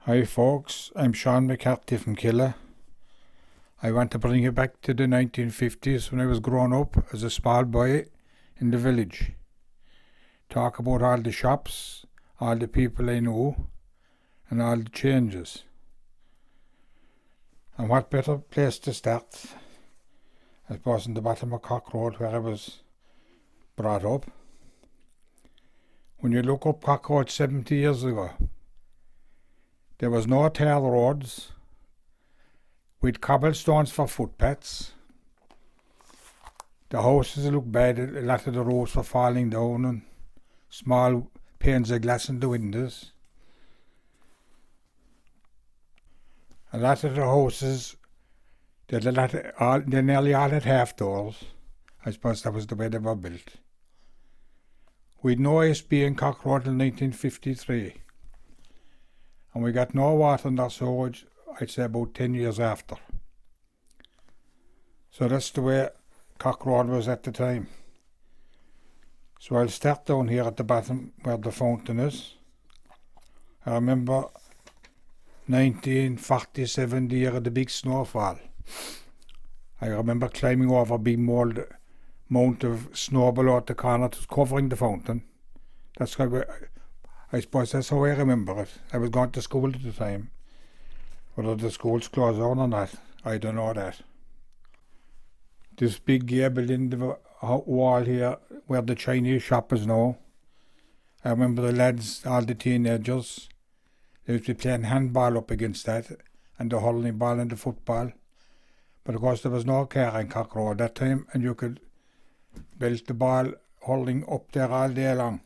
Hi folks, I'm Sean McCarthy from Killeagh. I want to bring you back to the 1950s when I was growing up as a small boy in the village. Talk about all the shops, all the people I knew, and all the changes. And what better place to start, I suppose, in the bottom of Cork Road where I was brought up. When you look up Cork Road 70 years ago, there was no tar roads, with cobblestones for footpaths. The houses looked bad, a lot of the roofs were falling down and small panes of glass in the windows. A lot of the houses, they nearly all had half doors. I suppose that was the way they were built. We'd no SB in Cork Road in 1953. And we got no water in our sewage, I'd say about 10 years after. So that's the way Cork Road was at the time. So I'll start down here at the bottom where the fountain is. I remember 1947, the year of the big snowfall. I remember climbing over a big mount of snow below at the corner, covering the fountain. That's how I suppose that's how I remember it. I was going to school at the time. Whether the school's closed down or not, I don't know that. This big gable in the wall here, where the Chinese shop is now. I remember the lads, all the teenagers, they used to be playing handball up against that, and the hurling ball and the football. But of course there was no car in Cork Road that time, and you could belt the ball hurling up there all day long.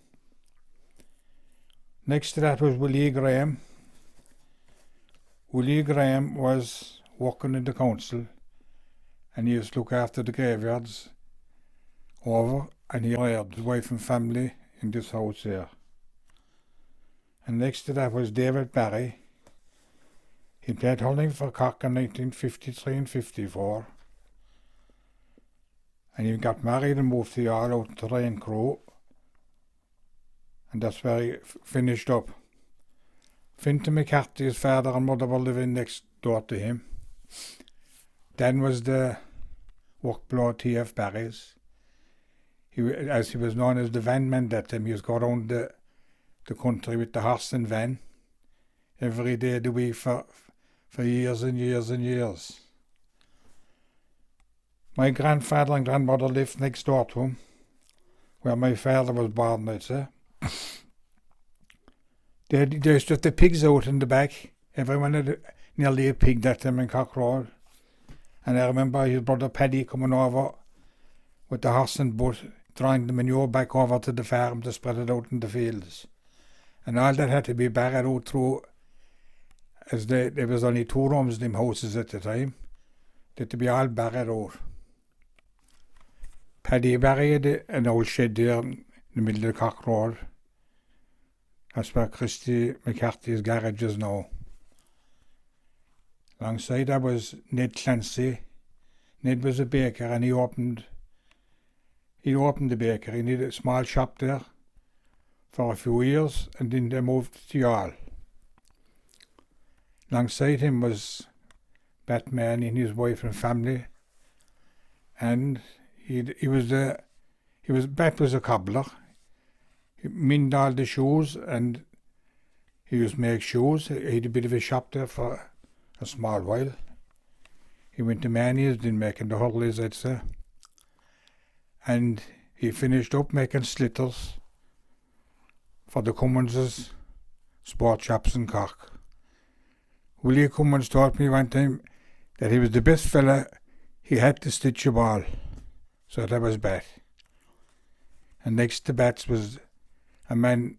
Next to that was Willie Graham. Willie Graham was working in the council, and he used to look after the graveyards over, and he hired his wife and family in this house here. And next to that was David Barry. He played hurling for Cork in 1953 and 54. And he got married and moved to Yard out to Rain Crew. And that's where he finished up. Fintan McCarthy, his father and mother were living next door to him. Dan was the work below T.F. Barry's. As he was known as the van man that time, he was going around the country with the horse and van every day of the week for years and years and years. My grandfather and grandmother lived next door to him, where my father was born, I'd say. They used to have the pigs out in the back. Everyone had nearly a pig that time in Cork Road. And I remember his brother Paddy coming over with the horse and butt, drawing the manure back over to the farm to spread it out in the fields. And all that had to be barred out through, as there was only 2 rooms in them houses at the time. They had to be all barred out. Paddy Barry had an old shed there in the middle of Cork Road. That's where Christy McCarthy's garage is now. Alongside that was Ned Clancy. Ned was a baker, and he opened the bakery. He had a small shop there for a few years, and then they moved to Youghal. Alongside him was Batman and his wife and family, and Bat was a cobbler. He mended all the shoes, and he used to make shoes. He had a bit of a shop there for a small while. He went to Manny's, then making the hurleys, I'd say. And he finished up making slitters for the Cumminses' sport shops in Cork. Willie Cummins told me one time that he was the best fella he had to stitch a ball. So that was Bat. And next to Bats was a man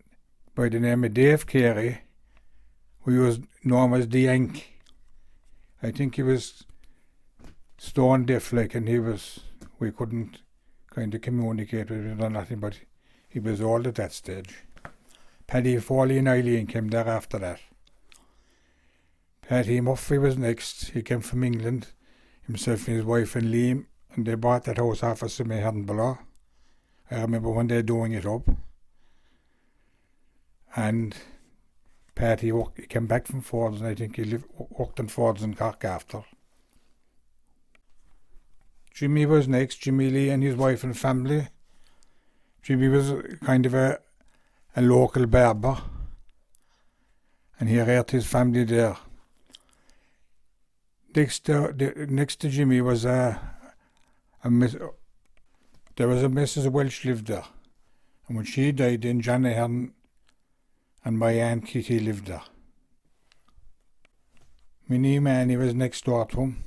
by the name of Dave Carey, who was known as the Yank. I think he was stone deaf, and we couldn't kind of communicate with him or nothing, but he was old at that stage. Paddy Foley and Eileen came there after that. Paddy Murphy was next. He came from England, himself and his wife and Liam, and they bought that house off of Simi Hearn below. I remember one day doing it up. And Pat, he came back from Ford's, and I think he worked in Ford's in Cork after. Jimmy was next, Jimmy Lee and his wife and family. Jimmy was kind of a local barber, and he reared his family there. Next to Jimmy was there was a Mrs. Welch lived there, and when she died, then John Ahern and my Aunt Kitty lived there. Minnie Manny was next door to him.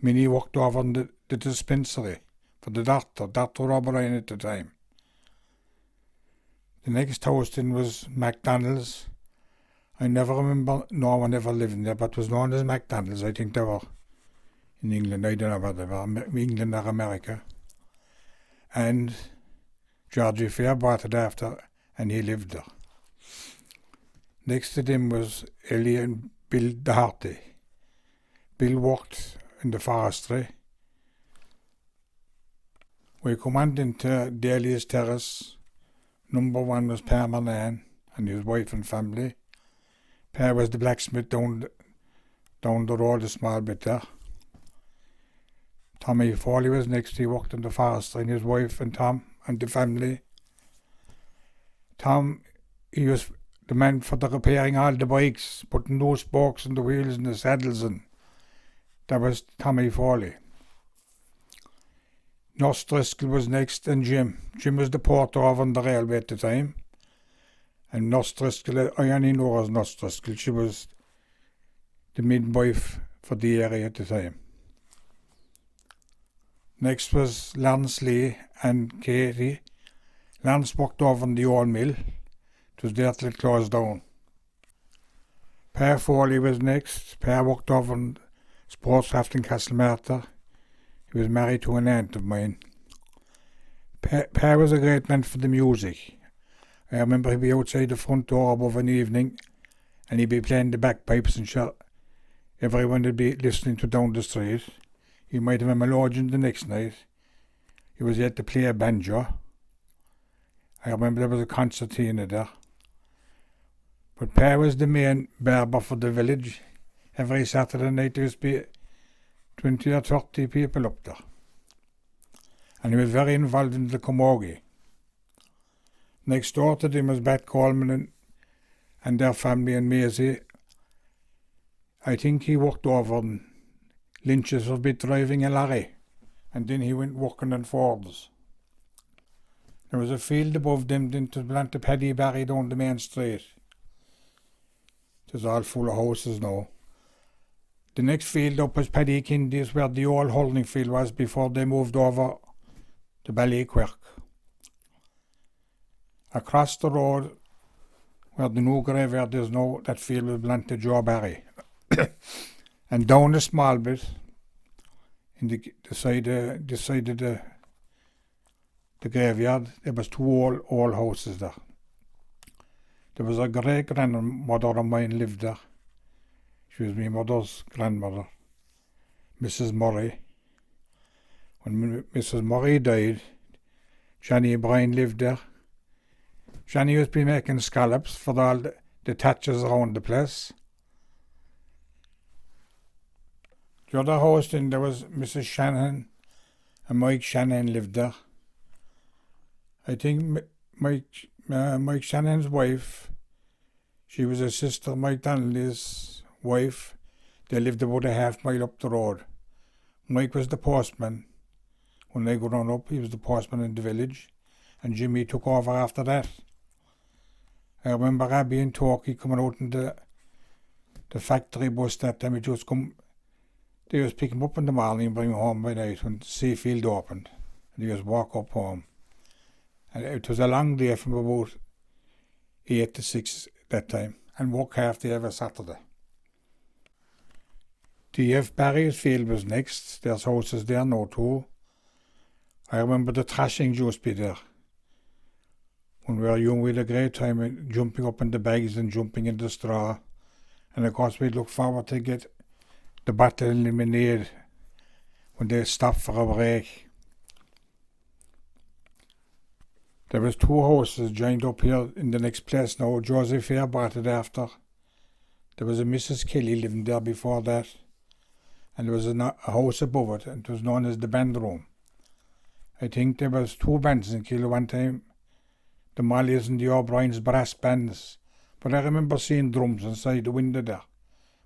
Minnie worked over in the dispensary for the Dr. O'Brien at the time. The next house then was McDonald's. I never remember, no one ever lived in there, but it was known as McDonald's. I think they were in England. I don't know whether they were England or America. And Georgie Fair bought it after, and he lived there. Next to them was Ellie and Bill Doherty. Bill worked in the forestry. We come on into Daly's Terrace. Number 1 was Per Manan and his wife and family. Per was the blacksmith down the road a small bit there. Tommy Foley was next. He worked in the forestry, and his wife and Tom and the family. Tom, he was the man for the repairing all the bikes, putting those spokes in the wheels and the saddles in. That was Tommy Foley. Nurse Driscoll was next, and Jim. Jim was the porter over on the railway at the time. And Nurse Driscoll, I only know her as Nurse Driscoll. She was the midwife for the area at the time. Next was Lance Lee and Katie. Lance worked over in the old mill. It was there till it closed down. Per Foley was next. Per worked over in Sportscraft in Castlemartyr. He was married to an aunt of mine. Per was a great man for the music. I remember he'd be outside the front door above an evening, and he'd be playing the bagpipes and shit. Everyone would be listening to down the street. He might have a melodeon the next night. He was yet to play a banjo. I remember there was a concertina there. But Per was the main barber for the village. Every Saturday night there used to be 20 or 30 people up there. And he was very involved in the camogie. Next door to them was Bat Coleman and their family and Maisie. I think he worked over in Lynch's for a bit driving a lorry, and then he went working on Ford's. There was a field above them, then to plant the Paddy Barry down the main street. It was all full of houses now. The next field up was Paddy Kindy's, where the old hurling field was before they moved over to Ballyquirk. Across the road, where the new graveyard is now, that field was belonged to Joe Barry. And down a small bit, in the side of the graveyard, there was 2 old houses there. There was a great-grandmother of mine lived there. She was my mother's grandmother, Mrs. Murray. When Mrs. Murray died, Johnny O'Brien lived there. Johnny used to be making scallops for all the thatchers around the place. The other house then, there was Mrs. Shanahan, and Mike Shanahan lived there. I think Mike Shanahan's wife, she was a sister of Mike Donnelly's wife. They lived about a half mile up the road. Mike was the postman. When they got on up, he was the postman in the village, and Jimmy took over after that. I remember Abby and Torquay coming out in the factory bus that time. They was pick him up in the morning and bring him home by night when Seafield opened. And he was walk up home. And it was a long day from about 8 to 6 that time, and work half day every Saturday. D.F. Barry's field was next. There's houses there now too. I remember the thrashing used to be there. When we were young, we had a great time jumping up in the bags and jumping in the straw. And of course we'd look forward to get the bottle of lemonade when they stopped for a break. There was 2 houses joined up here in the next place now. Joseph Fair bought it after. There was a Mrs. Kelly living there before that, and there was a house above it, and it was known as the band room. I think there was 2 bands in Killeagh one time, the Mollies and the O'Brien's brass bands. But I remember seeing drums inside the window there,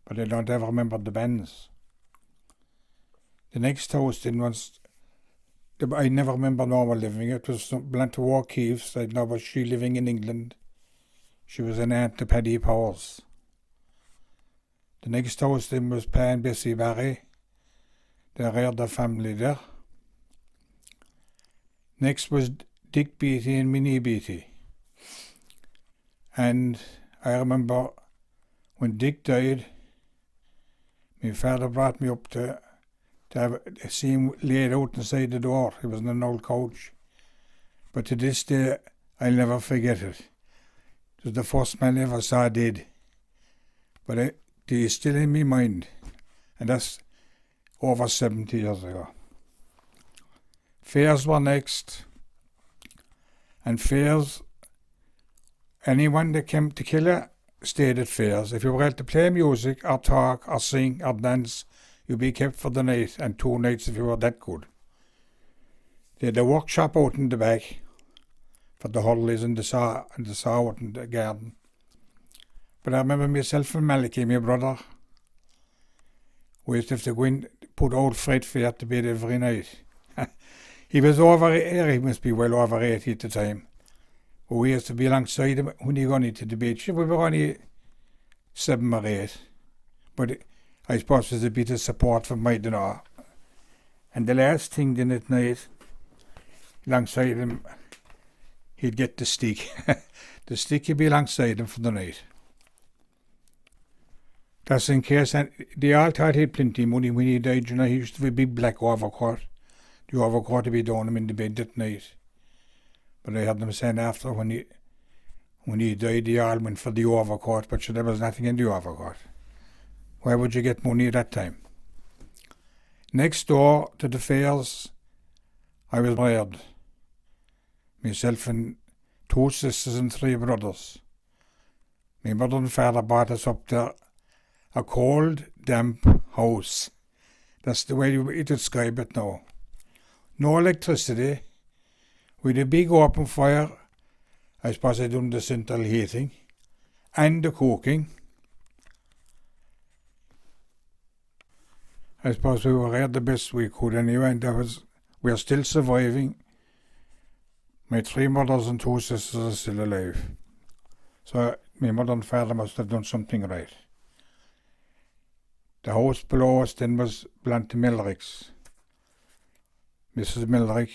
but I don't ever remember the bands. The next house then was, I never remember Norma living. It was Blantyre O'Keefe's. I know was she living in England. She was an aunt to Paddy Powers. The next house then was Pa and Bessie Barry. They reared their family there. Next was Dick Beattie and Minnie Beattie. And I remember when Dick died, my father brought me up to see him laid out inside the door. He was on an old couch. But to this day, I'll never forget it. It was the first man I ever saw dead. But he's still in my mind. And that's over 70 years ago. Fairs were next. And fairs, anyone that came to Killeagh stayed at fairs. If you were able to play music or talk or sing or dance, you'd be kept for the night, and 2 nights if you were that good. They had a workshop out in the back for the hurleys and the saw out in the garden. But I remember myself and Malachi, my brother, we used to have to go in, put old Fred Fair to bed every night. He was over here, he must be well over 80 at the time. But we used to be alongside him when he got into the beach. We were only 7 or 8. But I suppose there's a bit of support from my dinner. And the last thing then at night, alongside him, he'd get the stick. The stick would be alongside him for the night. That's in case, and they all thought he had plenty of money when he died. You know, he used to have a big black overcoat. The overcoat would be down him in the bed at night. But I heard them saying after when he died, they all went for the overcoat, but there was nothing in the overcoat. Where would you get money at that time? Next door to the fairs, I was reared. Myself and 2 sisters and 3 brothers. My mother and father brought us up there, a cold, damp house. That's the way you describe it now. No electricity. With a big open fire, I suppose I done the central heating, and the cooking. I suppose we were at the best we could anyway, and we are still surviving. My 3 mothers and 2 sisters are still alive. So my mother and father must have done something right. The house below us then was Blantyre Millrick's. Mrs. Millrick,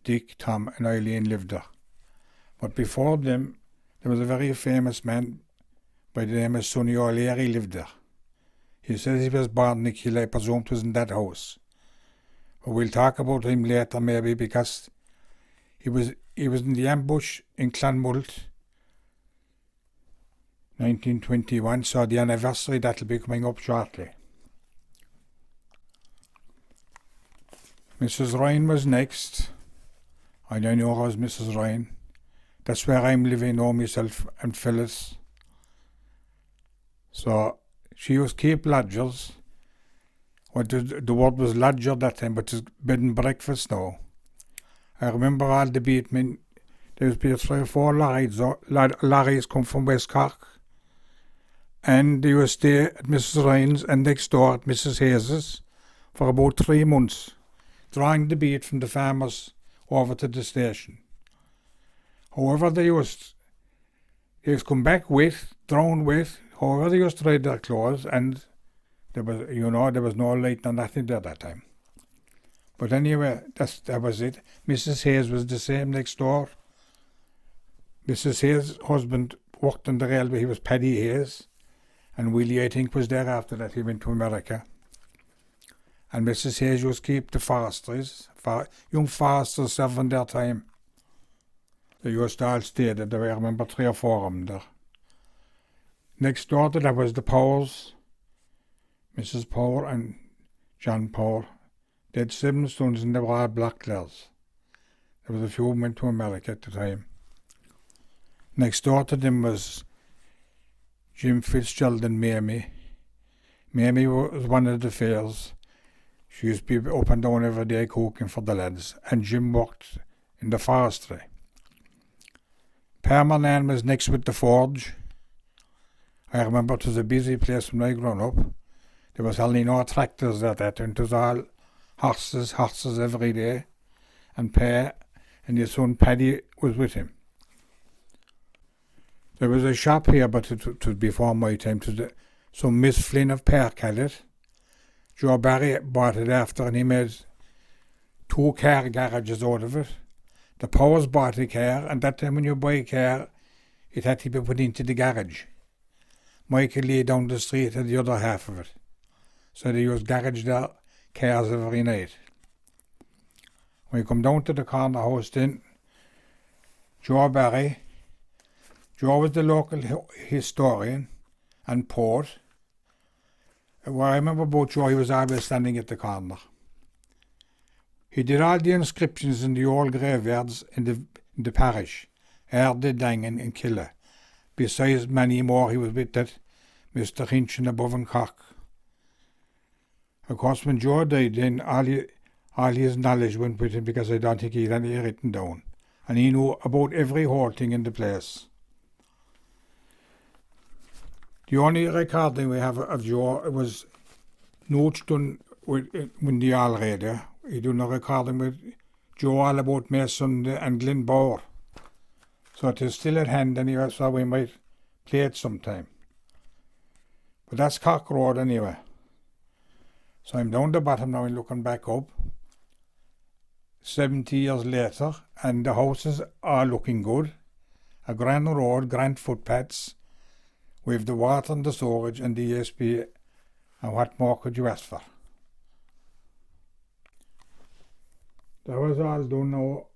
Dick, Tom and Eileen lived there. But before them, there was a very famous man by the name of Sonny O'Leary lived there. He says he was born in Killeagh. I presume it was in that house. But we'll talk about him later maybe, because he was in the ambush in Clonmult, 1921, so the anniversary that'll be coming up shortly. Mrs. Ryan was next. I don't know her as Mrs. Ryan. That's where I'm living now myself and Phyllis. So she used to keep lodgers. The word was lodger that time, but it's bed and breakfast now. I remember all the beatmen. There used to be 3 or 4 lorries come from West Cork. And they used to stay at Mrs. Ryan's and next door at Mrs. Hayes's for about 3 months, drawing the beat from the farmers over to the station. However, they used to come back drowned with, however they used to hide their clothes, and there was no light or nothing there that time. But anyway, that was it. Mrs. Hayes was the same next door. Mrs. Hayes' husband worked on the railway. He was Paddy Hayes, and Willie, I think, was there after that. He went to America. And Mrs. Hayes used to keep the foresters, young foresters serving their time. They used to all stay there. I remember 3 or 4 of them there. Next door to that was the Powers, Mrs. Power and John Power. They had 7 sons and they were all blacklegs. There was a few who went to America at the time. Next door to them was Jim Fitzgerald and Mamie. Mamie was one of the fairs. She used to be up and down every day cooking for the lads, and Jim worked in the forestry. Permanent was next with the forge. I remember it was a busy place when I grew up. There was hardly no tractors at that, and it was all horses every day. And Per and his son Paddy was with him. There was a shop here, but it was before my time. So Miss Flynn of Perk had it. Joe Barry bought it after, and he made 2 car garages out of it. The Powers bought a car, and that time when you buy a car, it had to be put into the garage. Michael lay down the street at the other half of it. So they used garage their cars every night. When you come down to the corner house then, Joe Barry, Joe was the local historian and poet. What I remember about Joe, he was always standing at the corner. He did all the inscriptions in the old graveyards in the parish, Erde, Dangan and Killeagh. Besides many more, he was with that Mr. Hinch above and Cork. Of course, when Joe died, then all his knowledge went with him, because I don't think he had any written down. And he knew about every whole thing in the place. The only recording we have of Joe was notes done with the all radio. He done a recording with Joe all about Mason and Glen Bauer. So it is still at hand anyway, so we might play it sometime. But that's Cork Road anyway. So I'm down the bottom now and looking back up. 70 years later, and the houses are looking good. A grand road, grand footpaths, with the water and the storage and the ESP, and what more could you ask for? That was all done now,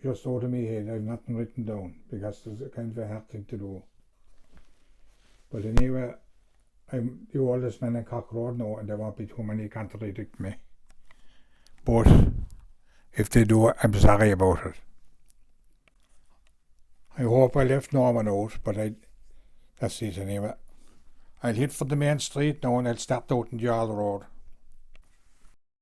just out of my head. I've nothing written down, because it's a kind of a hard thing to do. But anyway, I'm the oldest man in Cork Road now, and there won't be too many contradict me. But if they do, I'm sorry about it. I hope I left Norman out, but that's it anyway. I'll hit for the main street now, and I'll start out in the Yard Road.